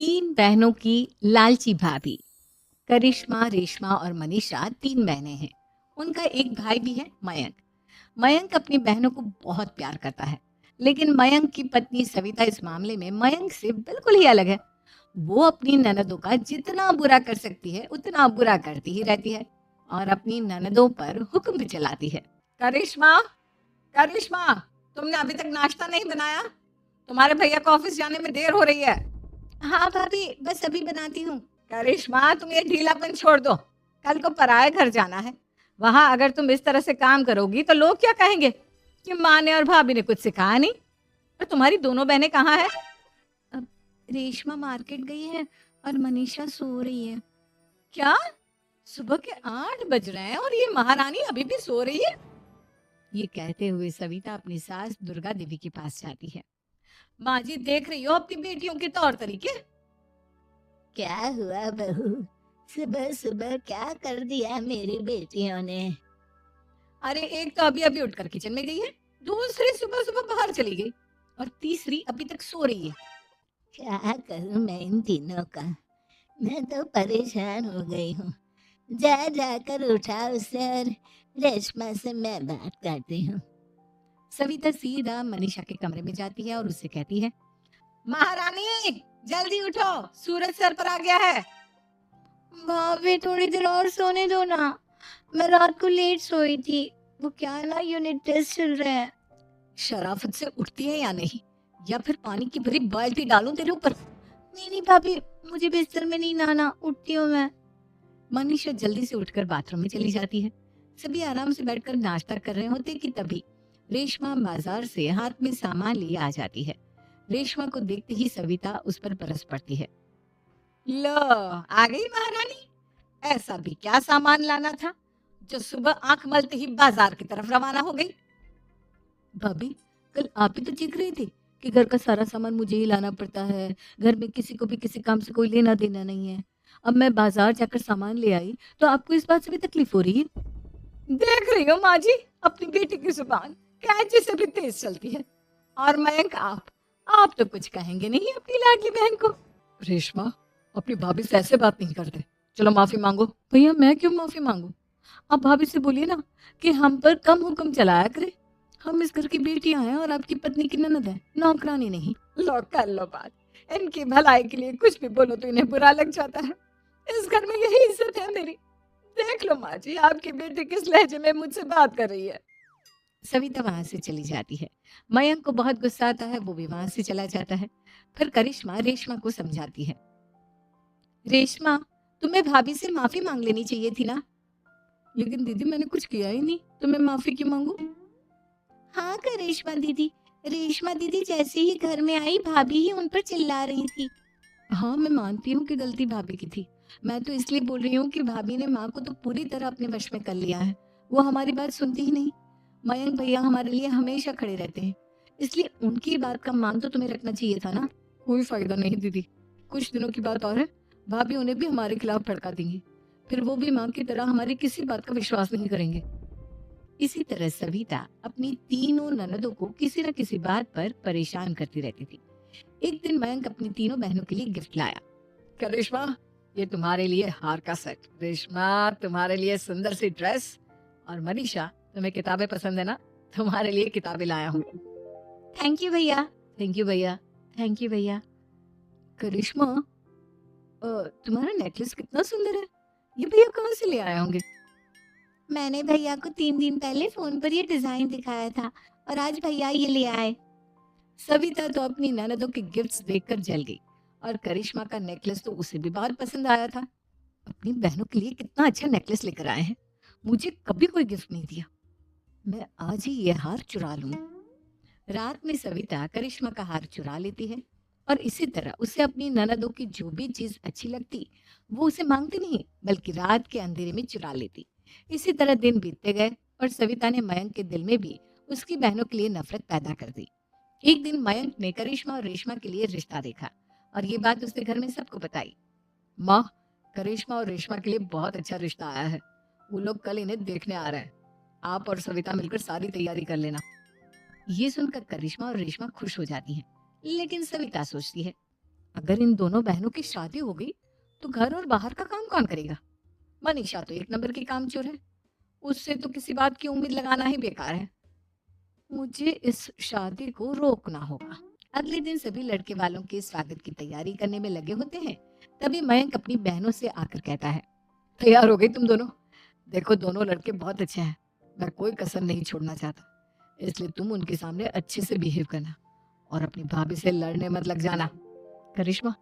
तीन बहनों की लालची भाभी। करिश्मा, रेशमा और मनीषा तीन बहनें हैं। उनका एक भाई भी है, मयंक। मयंक अपनी बहनों को बहुत प्यार करता है, लेकिन मयंक की पत्नी सविता इस मामले में मयंक से बिल्कुल ही अलग है। वो अपनी ननदों का जितना बुरा कर सकती है उतना बुरा करती ही रहती है और अपनी ननदों पर हुक्म भी चलाती है। करिश्मा, करिश्मा, तुमने अभी तक नाश्ता नहीं बनाया? तुम्हारे भैया को ऑफिस जाने में देर हो रही है। हाँ भाभी, बस अभी बनाती हूँ। करिश्मा, तुम ये ढीलापन छोड़ दो। कल को पराए घर जाना है। वहां अगर तुम इस तरह से काम करोगी तो लोग क्या कहेंगे कि माँ ने और भाभी ने कुछ सिखाया नहीं। और तुम्हारी दोनों बहनें कहाँ है? अब रेशमा मार्केट गई है और मनीषा सो रही है। क्या? सुबह के 8 बज रहे हैं और ये महारानी अभी भी सो रही है? ये कहते हुए सविता अपनी सास दुर्गा देवी के पास जाती है। माँ जी, देख रही हो अपनी बेटियों के तौर तरीके? क्या हुआ बहू? सुबह सुबह क्या कर दिया मेरी बेटियों ने? अरे, एक तो अभी अभी उठकर किचन में गई है, दूसरी सुबह सुबह बाहर चली गई और तीसरी अभी तक सो रही है। क्या करूं मैं इन तीनों का? मैं तो परेशान हो गई हूँ। जा जाकर उठा उसे और रेशमा से मैं बात करती हूँ। सविता सीधा मनीषा के कमरे में जाती है और उससे कहती है, महारानी, जल्दी उठो, सूरज सर पर आ गया है। भाभी थोड़ी देर और सोने दो ना, मैं रात को लेट सोई थी। वो क्या है ना, यूनिट टेस्ट चल रहे हैं। शराफत से उठती है या नहीं, या फिर पानी की भरी बाल्टी डालूं तेरे ऊपर? नहीं नहीं भाभी, मुझे बिस्तर में नहीं नहाना, उठती हूँ मैं। मनीषा जल्दी से उठकर बाथरूम में चली जाती है। सभी आराम से बैठकर नाश्ता कर रहे होते कि तभी रेशमा बाजार से हाथ में सामान लिए आ जाती है। रेशमा को देखते ही सविता उस पर बरस पड़ती है। लो, आ गई महारानी। ऐसा भी क्या सामान लाना था जो सुबह आंख मलते ही बाजार की तरफ रवाना हो गई? भाभी, कल आप ही तो चीख रही थी कि घर का सारा सामान मुझे ही लाना पड़ता है, घर में किसी को भी किसी काम से कोई लेना देना नहीं है। अब मैं बाजार जाकर सामान ले आई तो आपको इस बात से भी तकलीफ हो रही है? देख रही हो माँ जी, अपनी बेटी की जुबान कैंची से भी तेज चलती है। और मयंक, आप तो कुछ कहेंगे नहीं अपनी लाडली बहन को। रेशमा, अपनी भाभी से ऐसे बात नहीं करते। चलो माफी मांगो। भैया, मैं क्यों माफी मांगू? आप भाभी से बोलिए ना कि हम पर कम हुक्म चलाया करे। हम इस घर की बेटियां हैं और आपकी पत्नी की ननद है, नौकरानी नहीं। लो, कर लो बात। इनकी भलाई के लिए कुछ भी बोलो तो इन्हें बुरा लग जाता है। इस घर में यही इज्जत है मेरी। देख लो माँ जी, आपकी बेटी किस लहजे में मुझसे बात कर रही है। सविता वहां से चली जाती है। मयंक को बहुत गुस्सा आता है, वो भी वहां से चला जाता है। फिर करिश्मा रेशमा को समझाती है। रेशमा, तुम्हें भाभी से माफी मांग लेनी चाहिए थी ना। लेकिन दीदी, मैंने कुछ किया ही नहीं तो मैं माफी क्यों मांगू? हाँ करिश्मा दीदी, रेशमा दीदी जैसे ही घर में आई भाभी ही उन पर चिल्ला रही थी। हाँ, मैं मानती हूँ कि गलती भाभी की थी। मैं तो इसलिए बोल रही हूँ कि भाभी ने माँ को तो पूरी तरह अपने वश में कर लिया है। वो हमारी बात सुनती ही नहीं। मयंक भैया हमारे लिए हमेशा खड़े रहते हैं, इसलिए उनकी बात का मान तो तुम्हें रखना चाहिए था ना। कोई फायदा नहीं दीदी, कुछ दिनों की बात और है, भाभी उन्हें भी हमारे खिलाफ भड़का देंगी। फिर वो भी माँ की तरह हमारी किसी बात का विश्वास नहीं करेंगे। इसी तरह सविता अपनी तीनों ननदों को किसी न किसी बात पर परेशान करती रहती थी। एक दिन मयंक अपनी तीनों बहनों के लिए गिफ्ट लाया। करिश्मा, ये तुम्हारे लिए हार का सेट। रेशमा, तुम्हारे लिए सुंदर सी ड्रेस। और मनीषा, तुम्हें किताबें पसंद है ना, तुम्हारे लिए किताबें लाया हूँ। थैंक यू भैया। थैंक यू भैया। थैंक यू भैया। करिश्मा, तुम्हारा नेकलेस कितना सुंदर है। ये भैया कहाँ से ले आए होंगे? मैंने भैया को 3 दिन पहले फोन पर ये डिजाइन दिखाया था और आज भैया ये ले आए। सविता तो अपनी ननदों के गिफ्ट्स देखकर जल गई और करिश्मा का नेकलेस तो उसे भी बहुत पसंद आया था। अपनी बहनों के लिए कितना अच्छा नेकलेस लेकर आए हैं, मुझे कभी कोई गिफ्ट नहीं दिया। मैं आज ही ये हार चुरा लूं। रात में सविता करिश्मा का हार चुरा लेती है और इसी तरह उसे अपनी ननदों की जो भी चीज अच्छी लगती वो उसे मांगती नहीं, बल्कि रात के अंधेरे में चुरा लेती। इसी तरह दिन बीतते गए और सविता ने मयंक के दिल में भी उसकी बहनों के लिए नफरत पैदा कर दी। एक दिन मयंक ने करिश्मा और रेशमा के लिए रिश्ता देखा और ये बात उसने घर में सबको बताई। माँ, करिश्मा और रेशमा के लिए बहुत अच्छा रिश्ता आया है। वो लोग कल इन्हें देखने आ रहे हैं। आप और सविता मिलकर सारी तैयारी कर लेना। ये सुनकर करिश्मा और रेशमा खुश हो जाती हैं, लेकिन सविता सोचती है, अगर इन दोनों बहनों की शादी हो गई तो घर और बाहर का काम कौन करेगा? मनीषा तो एक नंबर की कामचोर है, उससे तो किसी बात की उम्मीद लगाना ही बेकार है। मुझे इस शादी को रोकना होगा। अगले दिन सभी लड़के वालों के स्वागत की तैयारी करने में लगे होते हैं। तभी मयंक अपनी बहनों से आकर कहता है, तैयार हो गई तुम दोनों? देखो दोनों लड़के बहुत अच्छे हैं, मैं कोई कसर नहीं छोड़ना चाहता, इसलिए तुम उनके सामने अच्छे से बिहेव करना और अपनी भाभी से लड़ने मत लग जाना। करिश्मा,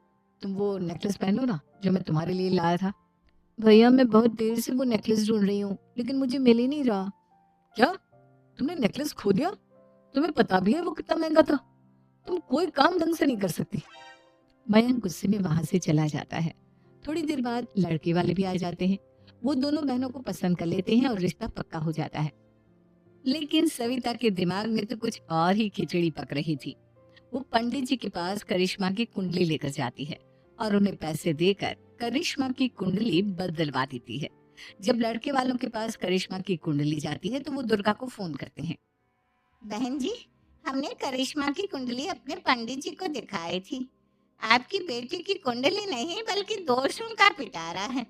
तुम वो नेकलेस पहन लो ना जो मैं तुम्हारे लिए लाया था। भैया मैं बहुत देर से वो नेकलेस ढूंढ रही हूँ लेकिन मुझे मिल ही नहीं रहा। क्या? तुमने नेकलेस खो दिया? तुम्हें पता भी है वो कितना महंगा था? तुम कोई काम ढंग से नहीं कर सकती। मयंक गुस्से में वहां से चला जाता है। थोड़ी देर बाद लड़के वाले भी आ जाते हैं। वो दोनों बहनों को पसंद कर लेते हैं और रिश्ता पक्का हो जाता है। लेकिन सविता के दिमाग में तो कुछ और ही खिचड़ी पक रही थी। वो पंडित जी के पास करिश्मा की कुंडली लेकर जाती है और उन्हें पैसे देकर करिश्मा की कुंडली बदलवा देती है। जब लड़के वालों के पास करिश्मा की कुंडली जाती है तो वो दुर्गा को फोन करते हैं। बहन जी, हमने करिश्मा की कुंडली अपने पंडित जी को दिखाई थी। आपकी बेटी की कुंडली नहीं बल्कि दोषों का पिटारा है।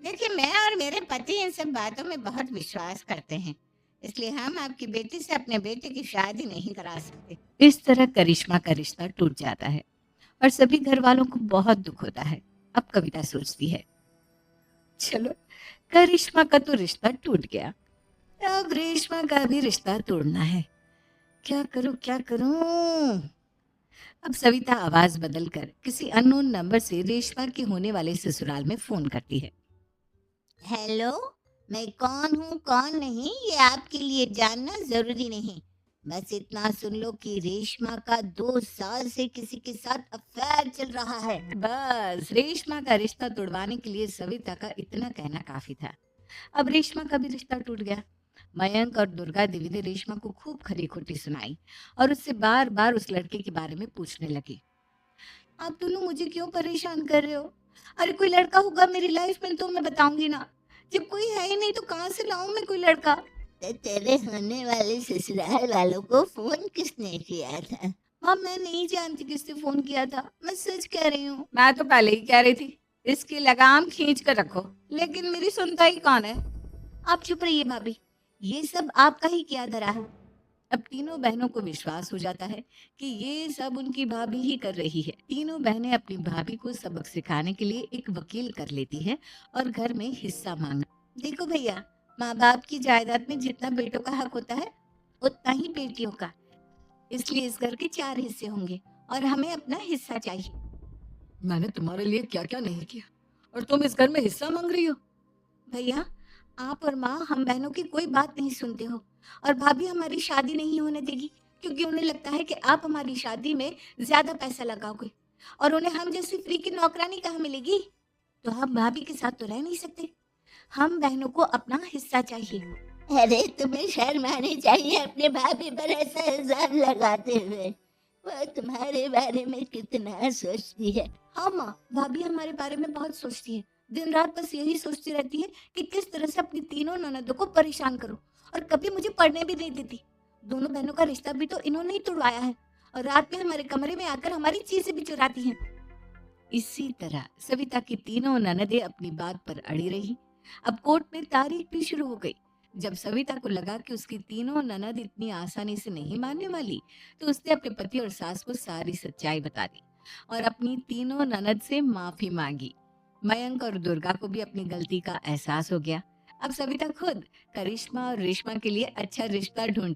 देखिए, मैं और मेरे पति इन सब बातों में बहुत विश्वास करते हैं, इसलिए हम आपकी बेटी से अपने बेटे की शादी नहीं करा सकते। इस तरह करिश्मा का रिश्ता टूट जाता है और सभी घर वालों को बहुत दुख होता है। अब कविता सोचती है, चलो करिश्मा का तो रिश्ता टूट गया, अब रेशमा का भी रिश्ता तोड़ना है। क्या करूं क्या करूं? अब सविता आवाज बदलकर किसी अननोन नंबर से रेशमा के होने वाले ससुराल में फोन करती है। हेलो, मैं कौन हूँ कौन नहीं ये आपके लिए जानना जरूरी नहीं। बस इतना सुन लो कि रेशमा का 2 साल से किसी के साथ अफेयर चल रहा है। बस रेशमा का रिश्ता तोड़वाने के लिए सविता का इतना कहना काफी था। अब रेशमा का भी रिश्ता टूट गया। मयंक और दुर्गा देवी ने रेशमा को खूब खरी खोटी सुनाई और उससे बार बार उस लड़के के बारे में पूछने लगी। आप दोनों मुझे क्यों परेशान कर रहे हो? अरे कोई लड़का होगा मेरी लाइफ में तो मैं बताऊंगी ना, जब कोई है ही नहीं तो कहाँ से लाऊं मैं कोई लड़का? तो तेरे होने वाले ससुराल वालों को फोन किसने किया था? हाँ मैं नहीं जानती किसने फोन किया था, मैं सच कह रही हूँ। मैं तो पहले ही कह रही थी इसकी लगाम खींच कर रखो, लेकिन मेरी सुनता ही कौन है। आप चुप रहिए भाभी, ये सब आपका ही किया धरा है। अब तीनों बहनों को विश्वास हो जाता है कि ये सब उनकी भाभी ही कर रही है। तीनों बहनें अपनी भाभी को सबक सिखाने के लिए एक वकील कर लेती है और घर में हिस्सा मांगा। देखो भैया, माँ बाप की जायदाद में जितना बेटों का हक होता है उतना ही बेटियों का, इसलिए इस घर के 4 हिस्से होंगे और हमें अपना हिस्सा चाहिए। मैंने तुम्हारे लिए क्या क्या नहीं किया और तुम इस घर में हिस्सा मांग रही हो? भैया, आप और माँ हम बहनों की कोई बात नहीं सुनते हो और भाभी हमारी शादी नहीं होने देगी क्योंकि उन्हें लगता है कि आप हमारी शादी में ज्यादा पैसा लगाओगे और उन्हें हम जैसी फ्री की नौकरानी कहाँ मिलेगी। तो हम भाभी के साथ तो रह नहीं सकते, हम बहनों को अपना हिस्सा चाहिए। अरे तुम्हें शर्म आनी चाहिए अपने भाभी पर ऐसा इल्जाम लगाते हुए। वो तुम्हारे बारे में कितना सोचती है। हाँ माँ, भाभी हमारे बारे में बहुत सोचती है, दिन रात बस यही सोचती रहती है कि किस तरह से अपनी तीनों ननदों को परेशान करूं और कभी मुझे पढ़ने भी नहीं देती। दोनों बहनों का रिश्ता भी तो इन्होंने ही तुड़वाया है और रात में हमारे कमरे में आकर हमारी चीजें भी चुराती हैं। इसी तरह सविता की तीनों ननदें अपनी बात पर अड़ी रही। अब कोर्ट में तारीख भी शुरू हो गई। जब सविता को लगा कि उसकी तीनों ननद इतनी आसानी से नहीं मानने वाली, तो उसने अपने पति और सास को सारी सच्चाई बता दी और अपनी तीनों ननद से माफी मांगी। मयंक और दुर्गा को भी अपनी गलती का एहसास हो गया। अब सविता खुद करिश्मा और रेशमा के लिए अच्छा रिश्ता ढूंढती